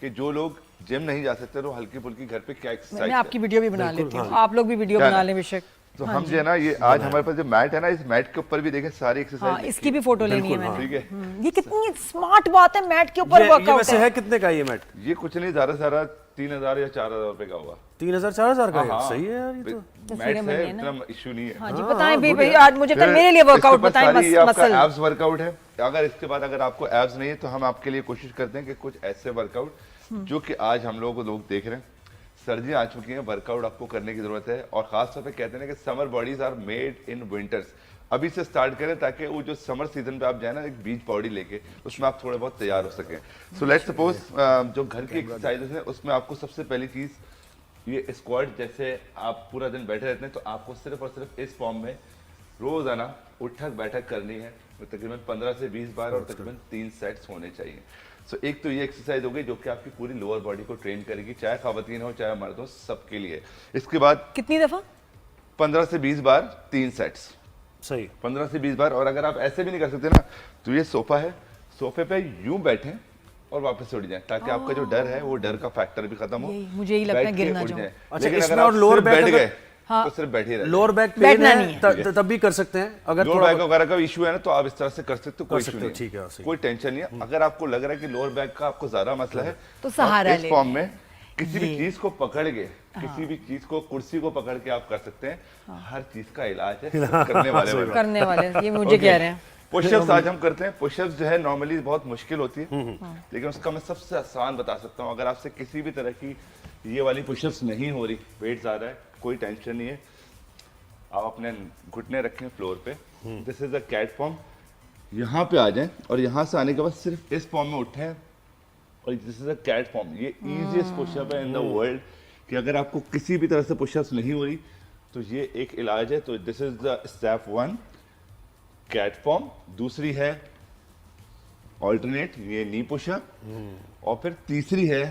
कि जो लोग जिम नहीं जा सकते तो हल्की फुल्की घर पे क्या एक्सरसाइज। मैं आपकी वीडियो भी बना लेती हूँ, आप लोग भी वीडियो क्या बना ना? लें बेशक। तो हम जो है ना ये आज हमारे पास जो मैट है ना, इस मैट के ऊपर भी देखें सारी हाँ, एक्सरसाइज इसकी भी फोटो लेनी है मैंने। ठीक है। ये कितनी स्मार्ट बात है, मैट के ऊपर ये वर्कआउट वैसे है। है कितने का ये मैट? ये कुछ नहीं, ज्यादा से ज्यादा 3,000 या 4,000 रुपए का होगा। 3,000 4,000 का है? हाँ, सही है यार ये तो। मैट है, इतना इशू नहीं है। हाँ जी, बताएं भी good भाई, है। आज मुझे तो मेरे लिए वर्कआउट बताएं। आपका मसल एब्स वर्कआउट है। अगर इसके बाद अगर आपको एब्स नहीं है तो हम आपके लिए कोशिश करते हैं कि कुछ ऐसे वर्कआउट जो कि आज हम लोग देख रहे हैं, सर्दियां आ चुकी हैं, वर्कआउट आपको करने की जरूरत है। और खासतौर पे कहते हैं कि summer bodies are made in winters. अभी से स्टार्ट करें ताकि वो जो समर सीजन पे आप जाए ना एक बीच बॉडी लेके, उसमें आप थोड़े बहुत तैयार हो सकें। सो लेट्स सपोज जो घर की एक्सरसाइजेस हैं उसमें आपको सबसे पहली चीज ये स्क्वाट, जैसे आप पूरा दिन बैठे रहते हैं तो आपको सिर्फ और सिर्फ इस फॉर्म में रोजाना उठक बैठक करनी है, तकरीबन 15 से 20 बार और तकरीबन 3 सेट्स होने चाहिए। सो एक तो ये एक्सरसाइज हो गई जो कि आपकी पूरी लोअर बॉडी को ट्रेन करेगी, चाहे खवातीन हो चाहे मर्द हो, सबके लिए। इसके बाद कितनी दफा? 15 से 20 बार 3 सेट्स, सही 15 से 20 बार। और अगर आप ऐसे भी नहीं कर सकते ना तो ये सोफा है, सोफे पे यूं बैठें और वापस उठ जाएं, ताकि आपका जो डर है वो डर का फैक्टर भी खत्म हो, मुझे यही लगता है बैठ के गिर ना उठ जाऊं। जाएं। अच्छा, लेकिन इसमें अगर आप और lower सिर्फ back बैठ अगर- गए हाँ। तो सिर्फ बैठे रहे। लोअर बैक पेन बैठना है नहीं है। तब भी कर सकते हैं अगर लोअर थोड़ा बैक वगैरह का इशू है ना तो आप इस तरह से कर सकते हो, कोई सकते इशू हो, नहीं ठीक है, सही। कोई टेंशन नहीं है। अगर आपको लग रहा है कि लोअर बैक का आपको ज्यादा मसला है तो सहारा इस ले फॉर्म में किसी भी चीज को पकड़ के, किसी भी चीज को, कुर्सी को पकड़ के आप कर सकते हैं। हर चीज का इलाज है, करने वाले बनो। करने वाले ये मुझे कह रहे हैं। पुशअप्स आज हम करते हैं। पुशअप्स जो है नॉर्मली बहुत मुश्किल होती है, लेकिन उसका मैं सबसे आसान बता सकता हूँ। अगर आपसे किसी भी तरह की ये वाली पुशअप्स नहीं हो रही, वेट ज्यादा है, कोई टेंशन नहीं है। आप अपने घुटने रखें फ्लोर पे, this is a cat form. यहाँ पे आ जाएं और यहाँ से आने के बाद सिर्फ इस फॉर्म में उठें और this is a cat form. ये इजीएस्ट पुशअप है इन द वर्ल्ड कि अगर आपको किसी भी तरह से पुशअप्स नहीं हो रही तो ये एक इलाज है। तो this is the step 1 cat form. दूसरी है ऑल्टरनेट, ये नी पुशअप। और फिर तीसरी है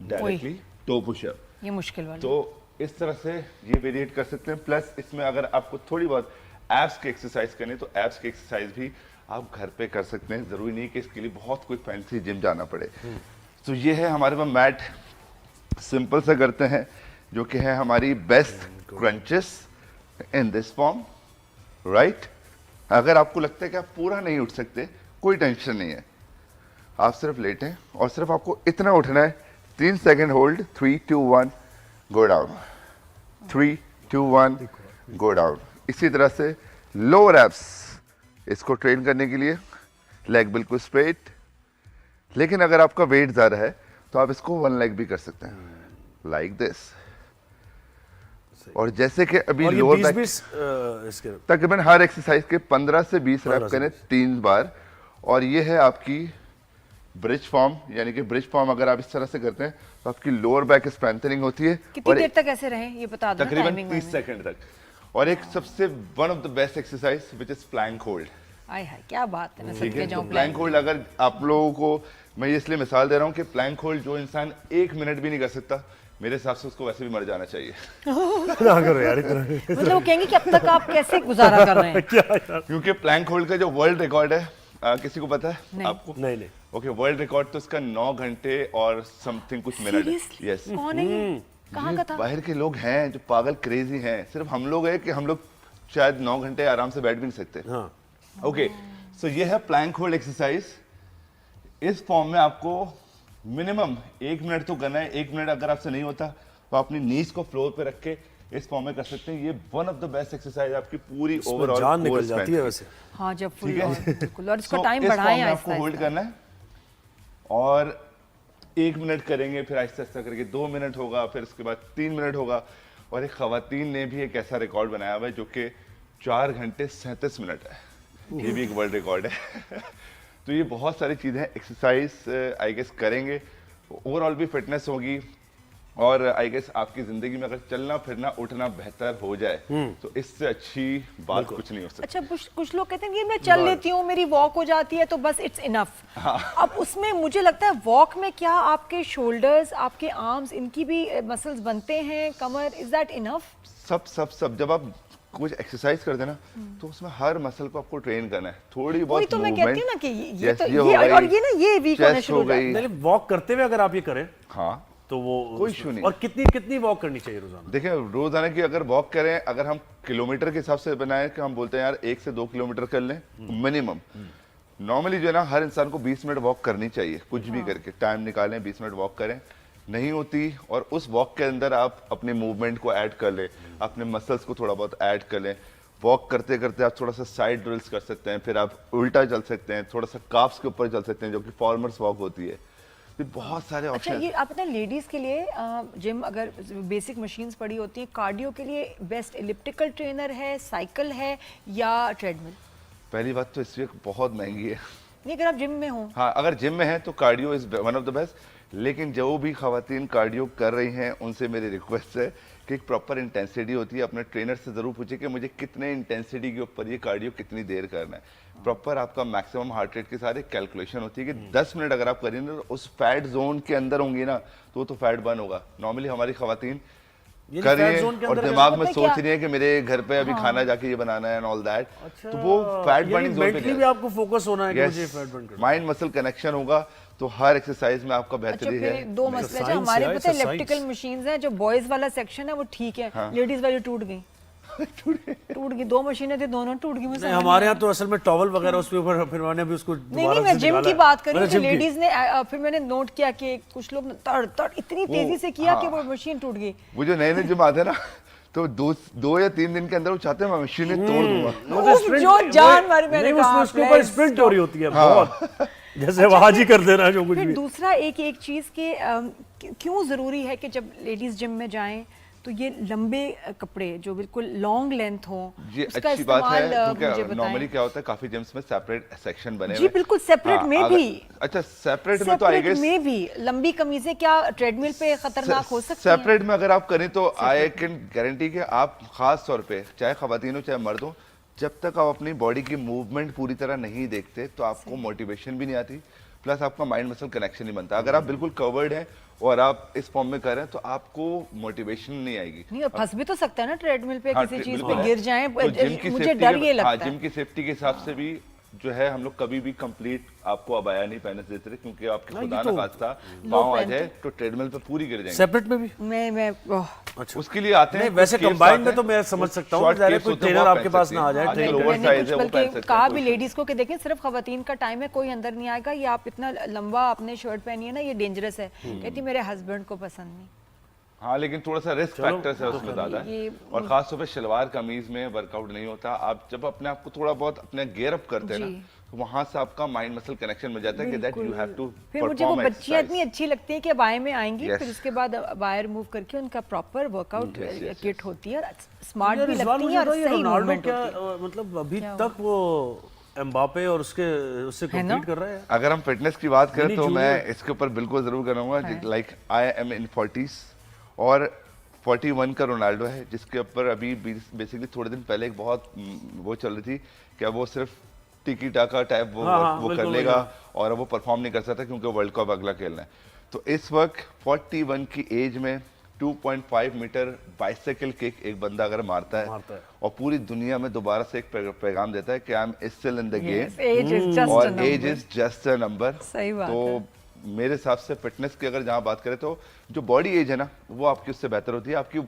डायरेक्टली टो पुशअप। ये मुश्किल वाली। तो इस तरह से ये वेरिएट कर सकते हैं। प्लस इसमें अगर आपको थोड़ी बहुत एब्स की एक्सरसाइज करनी है तो एब्स की एक्सरसाइज भी आप घर पे कर सकते हैं। जरूरी नहीं कि इसके लिए बहुत कोई फैंसी जिम जाना पड़े। तो ये है हमारे पास मैट, सिंपल से करते हैं, जो कि है हमारी best crunches in this form, right. अगर आपको लगता है कि आप पूरा नहीं उठ सकते, कोई टेंशन नहीं है, आप सिर्फ लेटें और सिर्फ आपको इतना उठना है। 3 second hold, 3 2 1 go down, 3 2 1 go down. इसी तरह से लोअर एब्स, इसको ट्रेन करने के लिए लेग बिल्कुल स्ट्रेट। लेकिन अगर आपका वेट ज्यादा है तो आप इसको 1 लेग भी कर सकते हैं, लाइक दिस। और जैसे कि अभी और ये लोअर 20 बैक इसके तकरीबन हर एक्सरसाइज के 15 से 20 रैप करें 3 बार। और ये है आपकी ब्रिज फॉर्म, यानी कि ब्रिज फॉर्म अगर आप इस तरह से करते हैं तो आपकी लोअर बैक स्ट्रेंथनिंग होती है। कितनी और देर तक ऐसे रहे ये बता दो, तकरीबन टाइमिंग 30 सेकंड तक। और एक सबसे one of the best exercise which is plank hold. आय हाय क्या बात है, मैं ठीक सदके है, जाऊं। प्लैंक होल्ड अगर आप लोगों को, मैं ये इसलिए मिसाल दे रहा हूँ कि प्लैंक होल्ड जो इंसान 1 मिनट भी नहीं कर सकता, मेरे हिसाब से उसको वैसे भी मर जाना चाहिए। ना करो यार इतना। मतलब वो कहेंगे कि अब तक आप कैसे गुजारा कर रहे हैं। क्योंकि प्लैंक होल्ड का जो वर्ल्ड रिकॉर्ड है, किसी को पता है? नहीं। आपको? नहीं ओके, वर्ल्ड रिकॉर्ड तो इसका 9 घंटे और समथिंग कुछ मिनट है। Seriously? यस, कौन है ये? कहाँ का था? बाहर के लोग हैं जो पागल क्रेजी हैं। सिर्फ हम लोग हैं कि हम लोग शायद 9 घंटे आराम से बैठ भी नहीं सकते। हाँ ओके, सो ये है प्लैंक होल्ड एक्सरसाइज। इस फॉर्म में आपको मिनिमम 1 मिनट तो करना है। 1 मिनट अगर आपसे नहीं होता तो अपनी नीज को फ्लोर पे रख के इस फॉर्म में कर सकते हैं। ये one of the best exercise आपकी पूरी ओवरऑल जान निकल जाती है वैसे। हाँ जब फुल ठीक है। बिल्कुल। और इसको So, टाइम इस बढ़ाएं फॉर्म में आहिस्ता आपको होल्ड आहिस्ता। करना है और 1 मिनट करेंगे, फिर आहिस्ता आहिस्ता करके 2 मिनट होगा, फिर उसके बाद 3 मिनट होगा। और एक खवातीन ने भी एक ऐसा रिकॉर्ड बनाया हुआ है जो कि 4 घंटे 37 मिनट है। ये भी एक वर्ल्ड रिकॉर्ड है। तो ये बहुत सारी चीज़ें हैं। एक्सरसाइज आई गेस करेंगे, ओवरऑल भी फिटनेस होगी। और आई गेस आपकी जिंदगी में अगर चलना फिरना उठना बेहतर हो जाए तो इससे अच्छी बात कुछ नहीं हो सकती। अच्छा कुछ लोग कहते हैं कि मैं चल लेती हूँ, मेरी वॉक हो जाती है तो बस इट्स इनफ। अब उसमें मुझे लगता है वॉक में क्या आपके शोल्डर्स, आपके आर्म्स, इनकी भी मसल्स बनते हैं, कमर, इज दैट इनफ? सब जब आप कुछ एक्सरसाइज कर देना तो उसमें हर मसल को आपको ट्रेन करना है, थोड़ी वही बहुत तो मैं कहती हूँ ना कि ये Yes, तो ये हो ये गई, और ये ना ये वीक होने chest शुरू हो हो जाता है। गई। नहीं वॉक करते हुए अगर आप ये करें हाँ तो वो कोई issue नहीं। और कितनी कितनी वॉक करनी चाहिए रोजाना? देखिए रोजाना की अगर वॉक करें, अगर हम किलोमीटर के हिसाब से बनाए कि हम बोलते हैं यार 1 से 2 किलोमीटर कर लें मिनिमम। नॉर्मली जो है ना हर इंसान को 20 मिनट वॉक करनी चाहिए, कुछ भी करके टाइम निकालें 20 मिनट वॉक करें। नहीं होती और उस वॉक के अंदर आप अपने मूवमेंट को ऐड कर लें, अपने मसल्स को थोड़ा बहुत ऐड कर लें। वॉक करते करते आप थोड़ा सा साइड ड्रिल्स कर सकते हैं, फिर आप उल्टा चल सकते हैं, थोड़ा सा काफ्स के ऊपर चल सकते हैं जो कि फॉर्मर्स वॉक होती है। फिर बहुत सारे अच्छा ऑप्शन। ये आप पता लेडीज के लिए जिम अगर बेसिक मशीन्स पड़ी होती हैं, कार्डियो के लिए बेस्ट इलिप्टिकल ट्रेनर है, साइकिल है या ट्रेडमिल? पहली बात तो इससे बहुत महंगी है। नहीं अगर आप जिम में हो। हाँ अगर जिम में है तो cardio is one of the best, लेकिन जो भी खवातीन कार्डियो कर रही हैं उनसे मेरी रिक्वेस्ट है कि एक प्रॉपर इंटेंसिटी होती है, अपने ट्रेनर से जरूर पूछे कि मुझे कितने इंटेंसिटी के ऊपर ये कार्डियो कितनी देर करना है। प्रॉपर आपका मैक्सिमम हार्ट रेट की सारी कैलकुलेशन होती है कि 10 मिनट अगर आप करेंगे तो उस फैट जोन के अंदर होंगी ना तो फैट बर्न होगा। नॉर्मली हमारी खवातीन ये कर रही fat है zone के और अंदर दिमाग में पता है सोच क्या? रही है कि मेरे घर पे अभी खाना जाके ये बनाना है एंड ऑल दैट, तो वो फैट बर्निंग जोन पे मेंटली भी नहीं आपको फोकस होना है कि मुझे फैट बर्न करना माइंड मसल कनेक्शन होगा तो हर एक्सरसाइज में आपका अच्छा बेहतरी फिर है। दो मसले हैं। science हमारे है, पता है it's a electrical science। Machines हैं, जो बॉयज वाला सेक्शन है वो ठीक है, लेडीज वाली टूट गई। टूट गई, दो मशीनें थी दोनों टूट गई। नहीं हमारे यहाँ तो असल में टॉवल वगैरह उसके ऊपर फिर मैंने भी उसको नहीं नहीं मैं जिम की बात कर रही हूँ कि लेडीज ने फिर मैंने नोट किया कि कुछ लोग तड़ तड़ इतनी तेजी से किया कि वो मशीन टूट गई। वो जो नए नए जिम आते हैं ना तो दो या 3 दिन के अंदर वो चाहते हैं मैं मशीनें तोड़ दूंगा। जो जान मारी मैंने कहा उसके ऊपर स्प्रिंट हो रही होती है बहुत, जैसे वहां जी कर देना जो कुछ फिर भी। दूसरा एक चीज के क्यों जरूरी है कि जब लेडीज जिम में जाएं तो ये लंबे कपड़े जो बिल्कुल लॉन्ग लेंथ हो ये उसका अच्छी बात है इस्तेमाल मुझे क्योंकि बताएं। नॉर्मली क्या होता है काफी जिम्स में सेपरेट सेक्शन बने जी हुए हैं। बिल्कुल सेपरेट हाँ, में अगर- भी अच्छा सेपरेट में तो आई सेपरेट गेस में भी लंबी कमीजें क्या ट्रेडमिल पे खतरनाक हो सकती हैं? सेपरेट में अगर आप करें तो आई कैन गारंटी कि आप खास तौर पे चाहे खवातीन हो चाहे मर्द हो, जब तक आप अपनी बॉडी की मूवमेंट पूरी तरह नहीं देखते तो आपको मोटिवेशन भी नहीं आती, प्लस आपका माइंड मसल कनेक्शन नहीं बनता। अगर आप बिल्कुल कवर्ड हैं और आप इस फॉर्म में कर रहे हैं तो आपको मोटिवेशन नहीं आएगी। नहीं और फंस भी तो सकता है ना ट्रेडमिल पे, हाँ, किसी चीज बिल्कुल पे है। गिर जाएं। तो जिम की मुझे safety डर के- ये लगता हाँ, है। जिम की सेफ्टी के हिसाब से भी जो है हम लोग कभी भी कंप्लीट आपको अबाया नहीं पहने देते थे क्योंकि आपके खुदा न खास्ता पाँव आ जाए तो ट्रेडमिल पे पूरी गिर जाएंगे। सेपरेट में भी मैं ओह, अच्छा उसके लिए आते हैं नहीं वैसे कुछ caps कंबाइंड आते में तो हैं, मैं समझ सकता हूँ short ज़ाहिर है caps कोई होते हैं, ट्रेनर वो आप आपके पहन पास सकते ना आ हैं। जाए आजकल ट्रेन ओवर मैंने साइज कुछ है वो बल्कि पहन सकते कहा हैं, भी कोई लेडीज को कि देखें सिर्फ खवातीन का टाइम है, कोई अंदर नहीं आएगा, ये आप इतना लंबा अपने शर्ट पहनिए ना ये डेंजरस है। कहती मेरे हस्बैंड को पसंद नहीं। हाँ लेकिन थोड़ा सा रिस्क फैक्टर है उसमें ज्यादा है ये- और खास तौर पे शलवार कमीज में वर्कआउट नहीं होता। आप जब अपने आप को थोड़ा बहुत अपने गेयर अप करते हैं जी। ना तो वहां से आपका माइंड मसल कनेक्शन मिल जाता है कि दैट यू हैव टू फिर मुझे वो परफॉर्म बच्चियां इतनी अच्छी लगती हैं कि बाय में आएंगी, Yes. फिर उसके बाद बाय रिमूव करके उनका proper workout Yes, yes, kit होती है, स्मार्ट यार भी इस बार लगती मुझे हैं और बताओ, ये सही रोनाल्डो मूवमेंट क्या होती है। मतलब अभी क्या तक वो एम्बापे और उससे है ना? कम्पीट कर रहा है। अगर हम फिटनेस की बात करें Vinny तो मैं Junior। इसके ऊपर बिल्कुल जरूर करूंगा। हाँ। Like I am in 40s और 41 का रोनाल्डो है जिसके ऊपर अभी बेसिकली थोड़े दिन पहले एक बहुत वो चल रही थी कि वो सिर्फ टिकी टाका टाइप वो हाँ, वो कर बिल्कुल लेगा वही। और वो परफॉर्म नहीं कर सकता क्योंकि वर्ल्ड कप अगला खेलना है। तो इस वक्त 41 की एज में 2.5 मीटर बाइसाइकिल किक एक बंदा अगर मारता है और पूरी दुनिया में दोबारा से एक पैगाम देता है कि I am still in the game age is just और age is just a number. सही बात तो है। मेरे हिसाब से फिटनेस की अगर जहां बात करें तो जो बॉडी एज है ना वो आपकी उससे बेहतर होती है। आपकी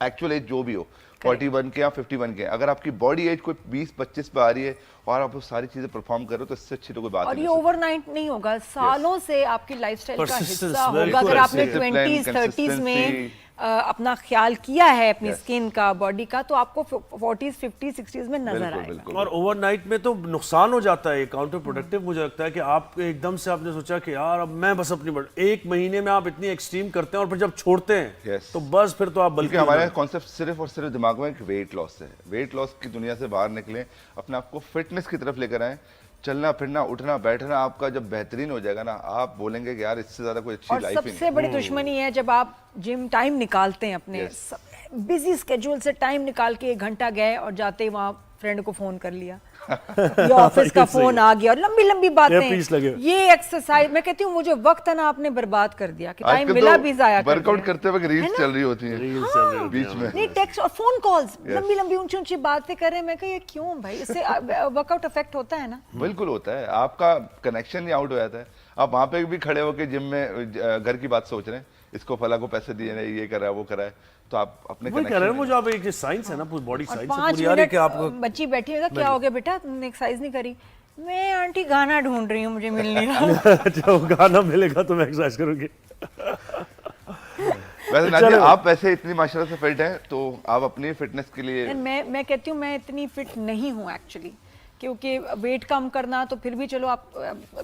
एक्चुअल एज जो भी हो 41 के या 51 के, अगर आपकी बॉडी एज कोई 20-25 पे आ रही है और आप वो सारी चीजें परफॉर्म कर रहे हो तो इससे अच्छी तो कोई बात और ही ये नहीं। ओवरनाइट नहीं होगा, सालों से आपकी लाइफस्टाइल का Persistence, हिस्सा very होगा। अगर good. आपने Discipline, 20s 30s में consistency। अपना ख्याल किया है अपनी Yes. स्किन का, बॉडी का, तो आपको 40s 50s 60s में नजर बिल्कुल आएगा। बिल्कुल और ओवरनाइट में तो नुकसान हो जाता है, काउंटर प्रोडक्टिव मुझे लगता है कि आप एकदम से आपने सोचा कि यार अब मैं बस अपनी एक महीने में आप इतनी एक्सट्रीम करते हैं और फिर जब छोड़ते हैं Yes. तो बस फिर तो आप क्योंकि बल्कि हमारे कॉन्सेप्ट सिर्फ और सिर्फ दिमाग में एक वेट लॉस है। वेट लॉस की दुनिया से बाहर निकलें, अपने आप को फिटनेस की तरफ लेकर आए। चलना फिरना उठना बैठना आपका जब बेहतरीन हो जाएगा ना आप बोलेंगे कि यार इससे ज्यादा कोई अच्छी और लाइफ ही सबसे नहीं। बड़ी दुश्मनी है जब आप जिम टाइम निकालते हैं अपने बिजी स्केड्यूल से टाइम निकाल के 1 घंटा गए और जाते ही वहाँ फ्रेंड को फोन कर लिया ये ऑफिस का फोन आ गया और लंबी लंबी Earpiece लगे बातें, हुए। ये एक्सरसाइज, मैं कहती हूँ वो जो वक्त है ना आपने बर्बाद कर दिया कि टाइम मिला भी जाया कर वर्कआउट दिया। करते वक्त रील्स चल रही होती हैं रील्स चल रही होती बीच में। नहीं, टेक्स्ट और फोन कॉल्स लंबी लंबी ऊंची ऊंची बातें कर रहे हैं, मैं कहा ये क्यों भाई, इससे वर्कआउट इफेक्ट होता है ना। बिल्कुल होता है, आपका कनेक्शन ही आउट हो जाता है। आप वहां पे भी खड़े होकर जिम में घर की बात सोच रहे हैं, इसको फला को पैसे दिए नहीं, ये कर रहा है वो कर रहा है, तो आप अपने वही कह रहे हैं वो जो आप एक साइंस है ना, पूरी बॉडी और साइंस 5 पूरी आ रही है मिनट कि आपको बच्ची बैठी होगा, क्या हो गया बेटा तुमने एक्सरसाइज नहीं करी, मैं आंटी गाना ढूंढ रही हूँ मुझे मिल नहीं रहा। अच्छा, वो गाना मिलेगा तो मैं एक्सरसाइज करूंगी। वैसे नादिया आप वैसे इतनी माशाल्लाह से फिट हैं, तो आप अपनी फिटनेस के लिए मैं कहती हूँ मैं इतनी फिट नहीं हूँ एक्चुअली, क्योंकि वेट कम करना तो फिर भी चलो आप,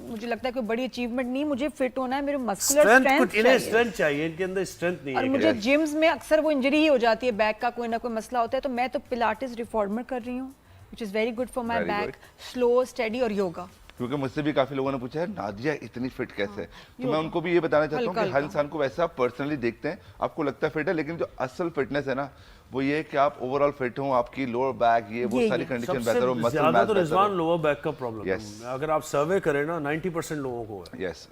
मुझे लगता है कोई बड़ी अचीवमेंट नहीं, मुझे फिट होना है, मेरे मस्कुलर स्ट्रेंथ, कुछ इन्हें स्ट्रेंथ स्ट्रेंथ चाहिए, इनके अंदर स्ट्रेंथ नहीं और है। मुझे जिम्स में अक्सर वो इंजरी ही हो जाती है, बैक का कोई ना कोई मसला होता है, तो मैं तो पिलाटिस रिफॉर्मर कर रही हूँ, which is very good for my Very back, slow steady, और योगा। क्योंकि मुझसे भी काफी लोगों ने पूछा है नादिया इतनी फिट कैसे है, तो मैं उनको भी ये बताना चाहता हूँ कि हर इंसान को वैसा पर्सनली देखते हैं, आपको लगता है फिट है, लेकिन जो असल फिटनेस है ना वो ये है कि आप ओवरऑल फिट हो, आपकी लोअर बैक ये वो सारी कंडीशन बेहतर हो, सबसे मसल ज्यादा मैच तो बेहतर रिजवान हो। लोअर बैक का प्रॉब्लम है। Yes. अगर आप सर्वे करें ना 90% लोगों को है, यस,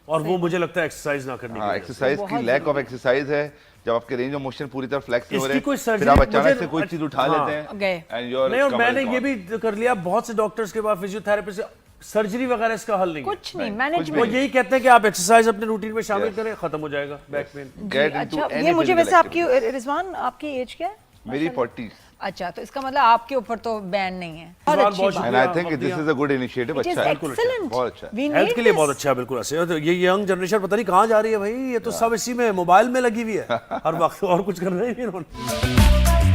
और वो मुझे लगता है एक्सरसाइज ना करने की हाँ, वजह से। एक्सरसाइज की लैक ऑफ एक्सरसाइज है, जब आपके रेंज ऑफ मोशन पूरी तरह फ्लेक्स हो रहे इसकी कोई हैं, फिर surgery आप अचानक मुझे- से कोई चीज उठा हाँ। लेते हैं गए। and your नहीं, और कमर मैंने is ये gone. भी कर लिया, बहुत से डॉक्टर्स के पास, फिजियोथेरेपी से, सर्जरी वगैरह इसका हल नहीं है। कुछ नहीं, नहीं, वो मैनेजमेंट। यही कहते हैं कि आप एक्सरसाइज अपने रूटीन में शामिल Yes. करें, खत्म हो जाएगा बैक पेन। Get into अच्छा, any ये मुझे physical वैसे आपकी activity. रिजवान आपकी एज क्या है? मेरी 40 अच्छा, तो इसका मतलब आपके ऊपर तो बैन नहीं है। बहुत रिजवान अच्छी बहुत बात। And I think this is a good initiative. It is अच्छा है, excellent. बहुत अच्छा है। We हेल्थ need के लिए this. बहुत अच्छा है, बिल्कुल ऐसे। तो ये यंग जनरेशन पता नहीं कहाँ जा रही है भाई, ये तो सब इसी में मोबाइल में लगी हुई है हर वक्त, और कुछ कर रहे ही नहीं इन्होंने।